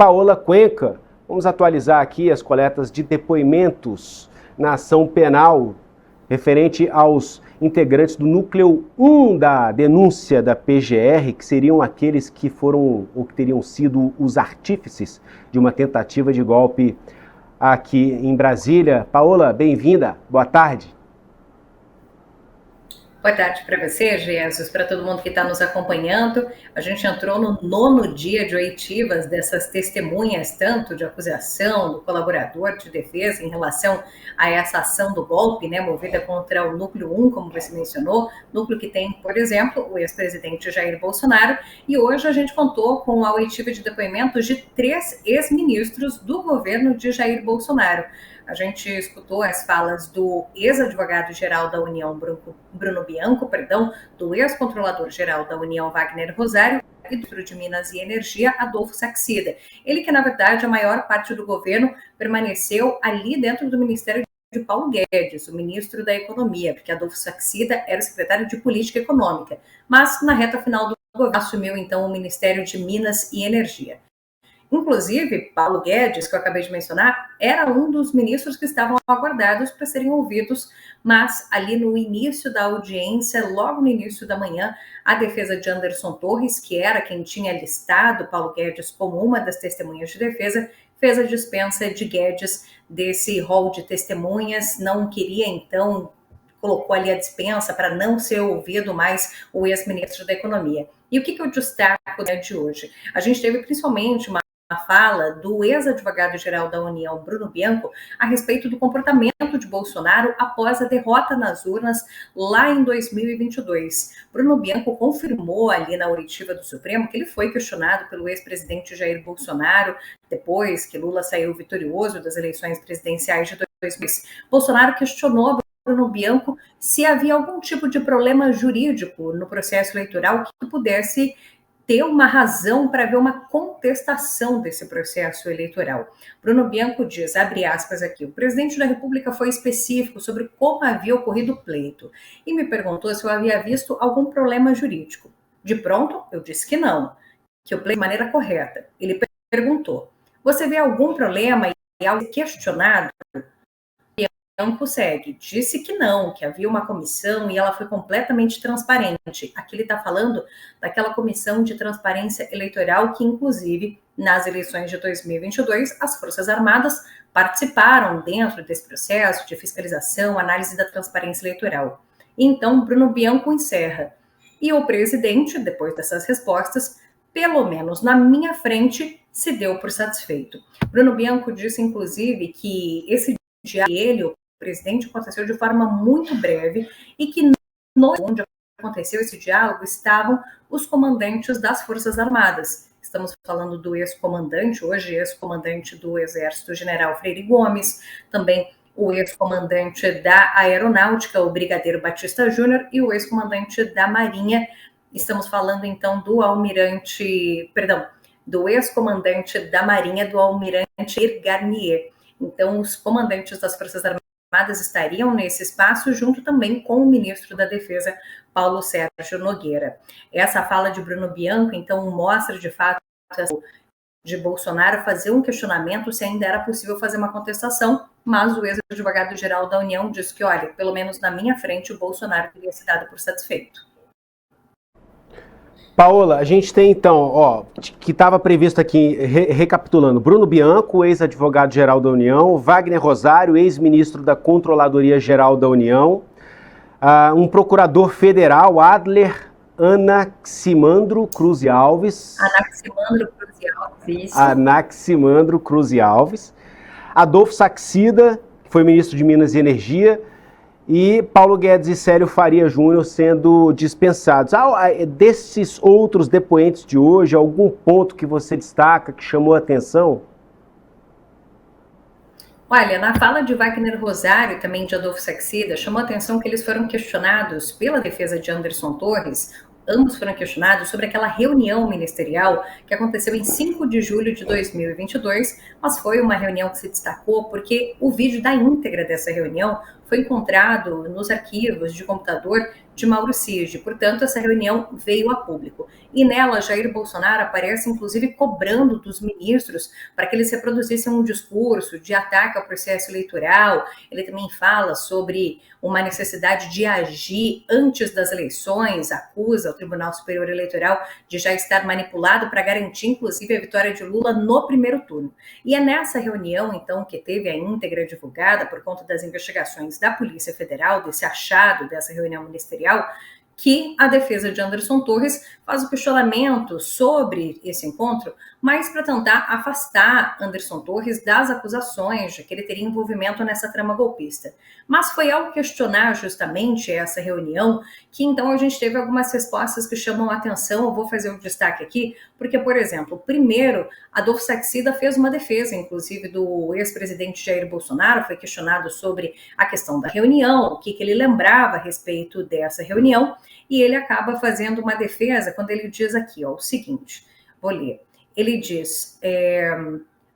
Paola Cuenca. Vamos atualizar aqui as coletas de depoimentos na ação penal referente aos integrantes do núcleo 1 da denúncia da PGR, que seriam aqueles que foram ou que teriam sido os artífices de uma tentativa de golpe aqui em Brasília. Paola, bem-vinda, boa tarde. Boa tarde para você, Jesus, para todo mundo que está nos acompanhando. A gente entrou no 9º dia de oitivas dessas testemunhas, tanto de acusação do colaborador de defesa em relação a essa ação do golpe, né, movida contra o núcleo 1, como você mencionou, núcleo que tem, por exemplo, o ex-presidente Jair Bolsonaro, e hoje a gente contou com a oitiva de depoimentos de 3 ex-ministros do governo de Jair Bolsonaro. A gente escutou as falas do ex-advogado-geral da União, Bruno Bianco, do ex-controlador-geral da União, Wagner Rosário, e do ministro de Minas e Energia, Adolfo Saxida. Ele que, na verdade, a maior parte do governo permaneceu ali dentro do Ministério de Paulo Guedes, o ministro da Economia, porque Adolfo Saxida era o secretário de Política Econômica. Mas, na reta final do governo, assumiu, então, o Ministério de Minas e Energia. Inclusive, Paulo Guedes, que eu acabei de mencionar, era um dos ministros que estavam aguardados para serem ouvidos, mas ali no início da audiência, logo no início da manhã, a defesa de Anderson Torres, que era quem tinha listado Paulo Guedes como uma das testemunhas de defesa, fez a dispensa de Guedes desse rol de testemunhas, não queria, então, colocou ali a dispensa para não ser ouvido mais o ex-ministro da Economia. E o que eu destaco de hoje? A gente teve principalmente uma fala do ex-advogado-geral da União, Bruno Bianco, a respeito do comportamento de Bolsonaro após a derrota nas urnas lá em 2022. Bruno Bianco confirmou ali na oitiva do Supremo que ele foi questionado pelo ex-presidente Jair Bolsonaro depois que Lula saiu vitorioso das eleições presidenciais de 2002. Bolsonaro questionou Bruno Bianco se havia algum tipo de problema jurídico no processo eleitoral que pudesse ter uma razão para haver uma contestação desse processo eleitoral. Bruno Bianco diz, abre aspas aqui, o presidente da República foi específico sobre como havia ocorrido o pleito e me perguntou se eu havia visto algum problema jurídico. De pronto, eu disse que não, que eu pleito de maneira correta. Ele perguntou, você vê algum problema e algo questionado? Bianco segue, disse que não, que havia uma comissão e ela foi completamente transparente. Aqui ele está falando daquela comissão de transparência eleitoral que, inclusive, nas eleições de 2022, as Forças Armadas participaram dentro desse processo de fiscalização, análise da transparência eleitoral. Então, Bruno Bianco encerra. E o presidente, depois dessas respostas, pelo menos na minha frente, se deu por satisfeito. Bruno Bianco disse, inclusive, que esse dia ele, o presidente, aconteceu de forma muito breve e que onde aconteceu esse diálogo estavam os comandantes das Forças Armadas. Estamos falando do ex-comandante, hoje ex-comandante do Exército, General Freire Gomes, também o ex-comandante da Aeronáutica, o Brigadeiro Batista Júnior, e o ex-comandante da Marinha. Estamos falando, então, do ex-comandante da Marinha, do Almirante Garnier. Então, os comandantes das Forças Armadas estariam nesse espaço, junto também com o ministro da Defesa, Paulo Sérgio Nogueira. Essa fala de Bruno Bianco, então, mostra, de fato, de Bolsonaro fazer um questionamento se ainda era possível fazer uma contestação, mas o ex-advogado-geral da União disse que, olha, pelo menos na minha frente, o Bolsonaro teria se dado por satisfeito. Paola, a gente tem então, que estava previsto aqui, recapitulando, Bruno Bianco, ex-advogado-geral da União, Wagner Rosário, ex-ministro da Controladoria-Geral da União, um procurador federal, Adler Anaximandro Cruz Alves. Anaximandro Cruz Alves. Adolfo Saxida, que foi ministro de Minas e Energia, e Paulo Guedes e Célio Faria Júnior sendo dispensados. Desses outros depoentes de hoje, algum ponto que você destaca, que chamou a atenção? Olha, na fala de Wagner Rosário e também de Adolfo Saxida, chamou a atenção que eles foram questionados pela defesa de Anderson Torres. Ambos foram questionados sobre aquela reunião ministerial que aconteceu em 5 de julho de 2022, mas foi uma reunião que se destacou porque o vídeo da íntegra dessa reunião foi encontrado nos arquivos de computador de Mauro Cid. Portanto, essa reunião veio a público. E nela, Jair Bolsonaro aparece, inclusive, cobrando dos ministros para que eles reproduzissem um discurso de ataque ao processo eleitoral. Ele também fala sobre uma necessidade de agir antes das eleições, acusa o Tribunal Superior Eleitoral de já estar manipulado para garantir, inclusive, a vitória de Lula no primeiro turno. E é nessa reunião, então, que teve a íntegra divulgada por conta das investigações da Polícia Federal, desse achado dessa reunião ministerial, que a defesa de Anderson Torres faz o questionamento sobre esse encontro, mas para tentar afastar Anderson Torres das acusações de que ele teria envolvimento nessa trama golpista. Mas foi ao questionar justamente essa reunião que então a gente teve algumas respostas que chamam a atenção. Eu vou fazer um destaque aqui, porque, por exemplo, primeiro, Adolfo Saxida fez uma defesa, inclusive, do ex-presidente Jair Bolsonaro, foi questionado sobre a questão da reunião, o que ele lembrava a respeito dessa reunião, e ele acaba fazendo uma defesa quando ele diz aqui, ó, o seguinte, vou ler. Ele diz,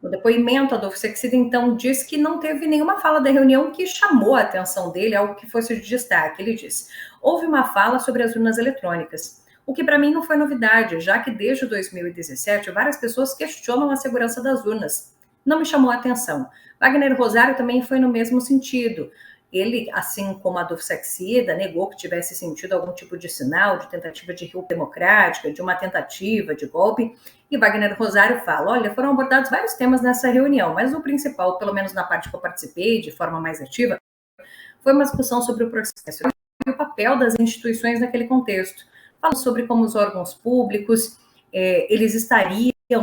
no depoimento, Adolfo Saxida, então, diz que não teve nenhuma fala da reunião que chamou a atenção dele, algo que fosse de destaque. Ele diz, houve uma fala sobre as urnas eletrônicas, o que para mim não foi novidade, já que desde 2017 várias pessoas questionam a segurança das urnas. Não me chamou a atenção. Wagner Rosário também foi no mesmo sentido. Ele, assim como Adolfo Saxida, negou que tivesse sentido algum tipo de sinal de tentativa de ruptura democrática, de uma tentativa de golpe. E Wagner Rosário fala, olha, foram abordados vários temas nessa reunião, mas o principal, pelo menos na parte que eu participei de forma mais ativa, foi uma discussão sobre o processo e o papel das instituições naquele contexto. Falo sobre como os órgãos públicos, eles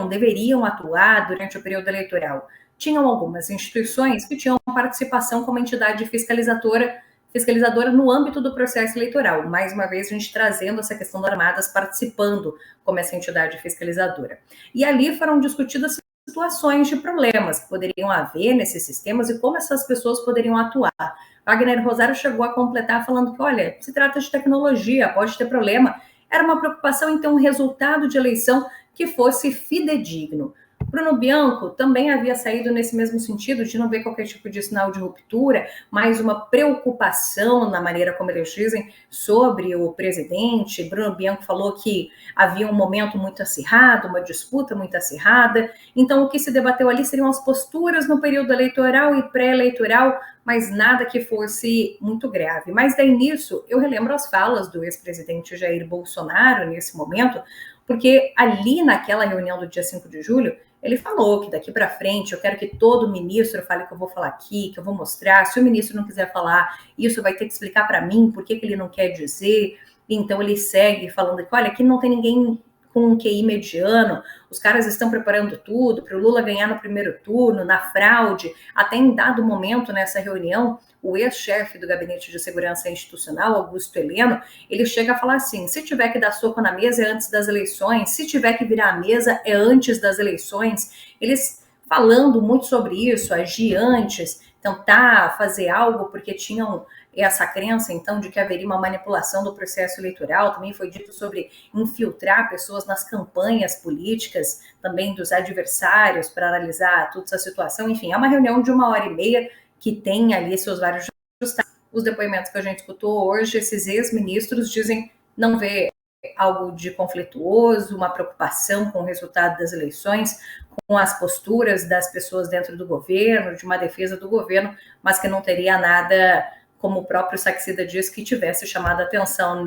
deveriam atuar durante o período eleitoral. Tinham algumas instituições que tinham participação como entidade fiscalizadora no âmbito do processo eleitoral. Mais uma vez, a gente trazendo essa questão das armadas participando como essa entidade fiscalizadora. E ali foram discutidas situações de problemas que poderiam haver nesses sistemas e como essas pessoas poderiam atuar. Wagner Rosário chegou a completar falando que, olha, se trata de tecnologia, pode ter problema. Era uma preocupação, então, um resultado de eleição que fosse fidedigno. Bruno Bianco também havia saído nesse mesmo sentido, de não ver qualquer tipo de sinal de ruptura, mas uma preocupação na maneira como eles dizem sobre o presidente. Bruno Bianco falou que havia um momento muito acirrado, uma disputa muito acirrada. Então, o que se debateu ali seriam as posturas no período eleitoral e pré-eleitoral, mas nada que fosse muito grave. Mas daí nisso, eu relembro as falas do ex-presidente Jair Bolsonaro nesse momento, porque ali naquela reunião do dia 5 de julho, ele falou que daqui para frente eu quero que todo ministro fale que eu vou falar aqui, que eu vou mostrar. Se o ministro não quiser falar, isso vai ter que explicar para mim por que ele não quer dizer. Então ele segue falando que, olha, aqui não tem ninguém com um QI mediano, os caras estão preparando tudo para o Lula ganhar no primeiro turno, na fraude. Até em dado momento nessa reunião, o ex-chefe do Gabinete de Segurança Institucional, Augusto Heleno, ele chega a falar assim, se tiver que dar soco na mesa é antes das eleições, se tiver que virar a mesa é antes das eleições. Eles falando muito sobre isso, agir antes, tentar fazer algo porque tinham essa crença, então, de que haveria uma manipulação do processo eleitoral. Também foi dito sobre infiltrar pessoas nas campanhas políticas, também dos adversários, para analisar toda essa situação. Enfim, é uma reunião de 1h30 que tem ali seus vários destaques. Os depoimentos que a gente escutou hoje, esses ex-ministros dizem não ver algo de conflituoso, uma preocupação com o resultado das eleições, com as posturas das pessoas dentro do governo, de uma defesa do governo, mas que não teria nada, como o próprio Saxida diz, que tivesse chamado a atenção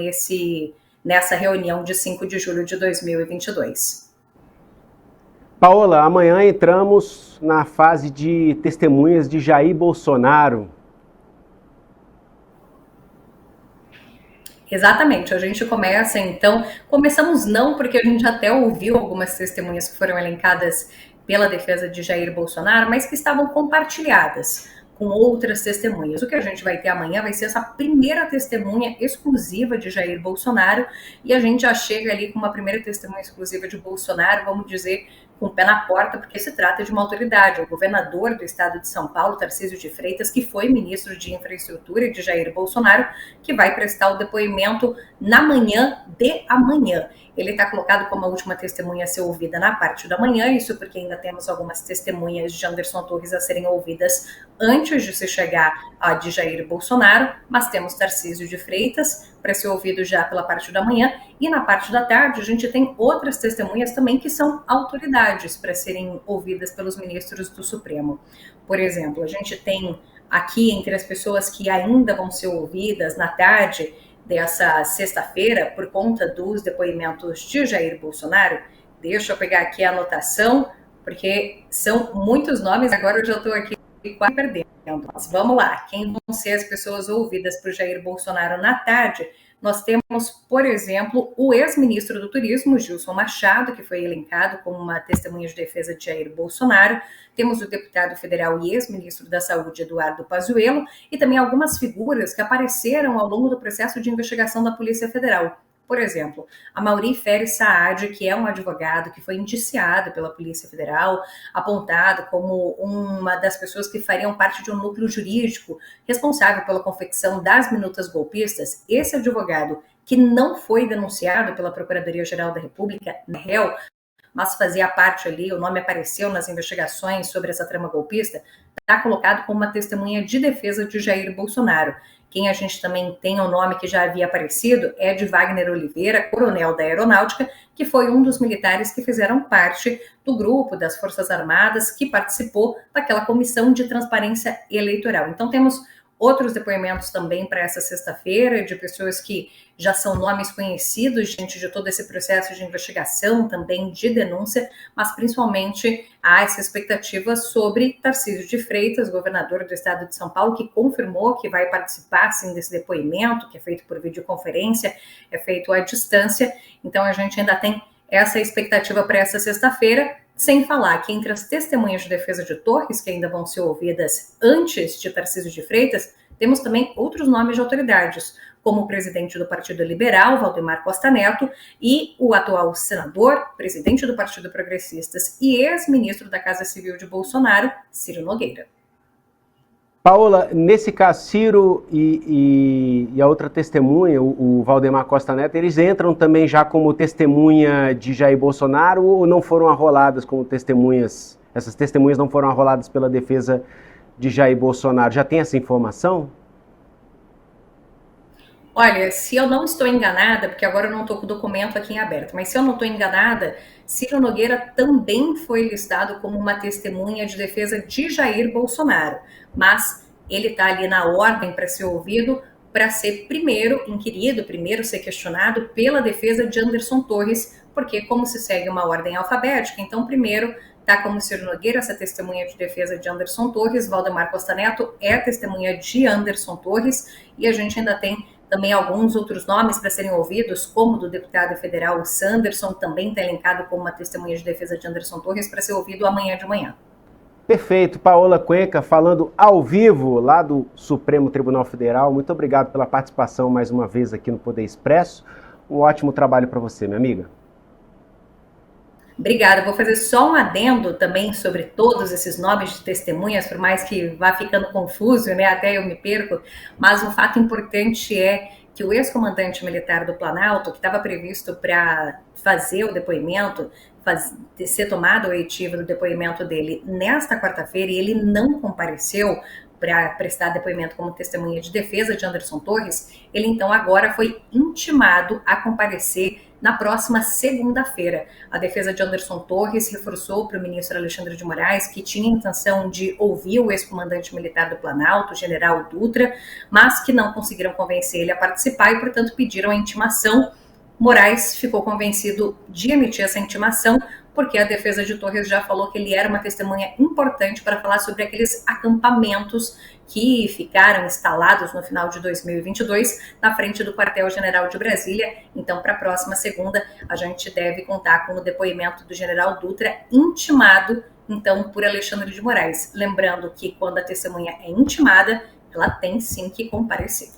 nessa reunião de 5 de julho de 2022. Paola, amanhã entramos na fase de testemunhas de Jair Bolsonaro. Exatamente, a gente começa então, começamos não porque a gente até ouviu algumas testemunhas que foram elencadas pela defesa de Jair Bolsonaro, mas que estavam compartilhadas com outras testemunhas. O que a gente vai ter amanhã vai ser essa primeira testemunha exclusiva de Jair Bolsonaro, e a gente já chega ali com uma primeira testemunha exclusiva de Bolsonaro, vamos dizer, com o pé na porta, porque se trata de uma autoridade, o governador do estado de São Paulo, Tarcísio de Freitas, que foi ministro de Infraestrutura de Jair Bolsonaro, que vai prestar o depoimento na manhã de amanhã. Ele está colocado como a última testemunha a ser ouvida na parte da manhã, isso porque ainda temos algumas testemunhas de Anderson Torres a serem ouvidas antes de se chegar a de Jair Bolsonaro, mas temos Tarcísio de Freitas para ser ouvido já pela parte da manhã, e na parte da tarde a gente tem outras testemunhas também que são autoridades para serem ouvidas pelos ministros do Supremo. Por exemplo, a gente tem aqui entre as pessoas que ainda vão ser ouvidas na tarde dessa sexta-feira, por conta dos depoimentos de Jair Bolsonaro, deixa eu pegar aqui a anotação, porque são muitos nomes, agora eu já estou aqui quase perdendo. Mas vamos lá, quem vão ser as pessoas ouvidas por Jair Bolsonaro na tarde? Nós temos, por exemplo, o ex-ministro do Turismo, Gilson Machado, que foi elencado como uma testemunha de defesa de Jair Bolsonaro. Temos o deputado federal e ex-ministro da Saúde, Eduardo Pazuello, e também algumas figuras que apareceram ao longo do processo de investigação da Polícia Federal. Por exemplo, a Mauri Feres Saad, que é um advogado que foi indiciado pela Polícia Federal, apontado como uma das pessoas que fariam parte de um núcleo jurídico responsável pela confecção das minutas golpistas. Esse advogado, que não foi denunciado pela Procuradoria-Geral da República, réu, mas fazia parte ali, o nome apareceu nas investigações sobre essa trama golpista, está colocado como uma testemunha de defesa de Jair Bolsonaro. Quem a gente também tem o nome que já havia aparecido é de Wagner Oliveira, coronel da Aeronáutica, que foi um dos militares que fizeram parte do grupo das Forças Armadas que participou daquela comissão de transparência eleitoral. Então temos outros depoimentos também para essa sexta-feira, de pessoas que já são nomes conhecidos diante de todo esse processo de investigação, também de denúncia, mas principalmente há essa expectativa sobre Tarcísio de Freitas, governador do estado de São Paulo, que confirmou que vai participar, sim, desse depoimento, que é feito por videoconferência, é feito à distância. Então a gente ainda tem essa expectativa para essa sexta-feira, sem falar que entre as testemunhas de defesa de Torres, que ainda vão ser ouvidas antes de Tarcísio de Freitas, temos também outros nomes de autoridades, como o presidente do Partido Liberal, Valdemar Costa Neto, e o atual senador, presidente do Partido Progressistas e ex-ministro da Casa Civil de Bolsonaro, Ciro Nogueira. Paola, nesse caso, Ciro e a outra testemunha, o Valdemar Costa Neto, eles entram também já como testemunha de Jair Bolsonaro ou não foram arroladas como testemunhas? Essas testemunhas não foram arroladas pela defesa de Jair Bolsonaro. Já tem essa informação? Olha, se eu não estou enganada, porque agora eu não estou com o documento aqui em aberto, mas se eu não estou enganada, Ciro Nogueira também foi listado como uma testemunha de defesa de Jair Bolsonaro, mas ele está ali na ordem para ser ouvido, para ser primeiro inquirido, primeiro ser questionado pela defesa de Anderson Torres, porque como se segue uma ordem alfabética, então primeiro está como Ciro Nogueira, essa testemunha de defesa de Anderson Torres, Valdemar Costa Neto é testemunha de Anderson Torres, e a gente ainda tem também alguns outros nomes para serem ouvidos, como do deputado federal Sanderson, também está elencado como uma testemunha de defesa de Anderson Torres, para ser ouvido amanhã de manhã. Perfeito. Paola Cuenca falando ao vivo lá do Supremo Tribunal Federal. Muito obrigado pela participação mais uma vez aqui no Poder Expresso. Um ótimo trabalho para você, minha amiga. Obrigada. Vou fazer só um adendo também sobre todos esses nomes de testemunhas, por mais que vá ficando confuso, né? Até eu me perco, mas um fato importante é que o ex-comandante militar do Planalto, que estava previsto para fazer o depoimento, ser tomado o oitiva do depoimento dele nesta quarta-feira, e ele não compareceu para prestar depoimento como testemunha de defesa de Anderson Torres, ele então agora foi intimado a comparecer na próxima segunda-feira. A defesa de Anderson Torres reforçou para o ministro Alexandre de Moraes que tinha intenção de ouvir o ex-comandante militar do Planalto, o general Dutra, mas que não conseguiram convencer ele a participar e, portanto, pediram a intimação. Moraes ficou convencido de emitir essa intimação, porque a defesa de Torres já falou que ele era uma testemunha importante para falar sobre aqueles acampamentos que ficaram instalados no final de 2022 na frente do quartel-general de Brasília. Então, para a próxima segunda, a gente deve contar com o depoimento do general Dutra, intimado, então, por Alexandre de Moraes. Lembrando que quando a testemunha é intimada, ela tem sim que comparecer.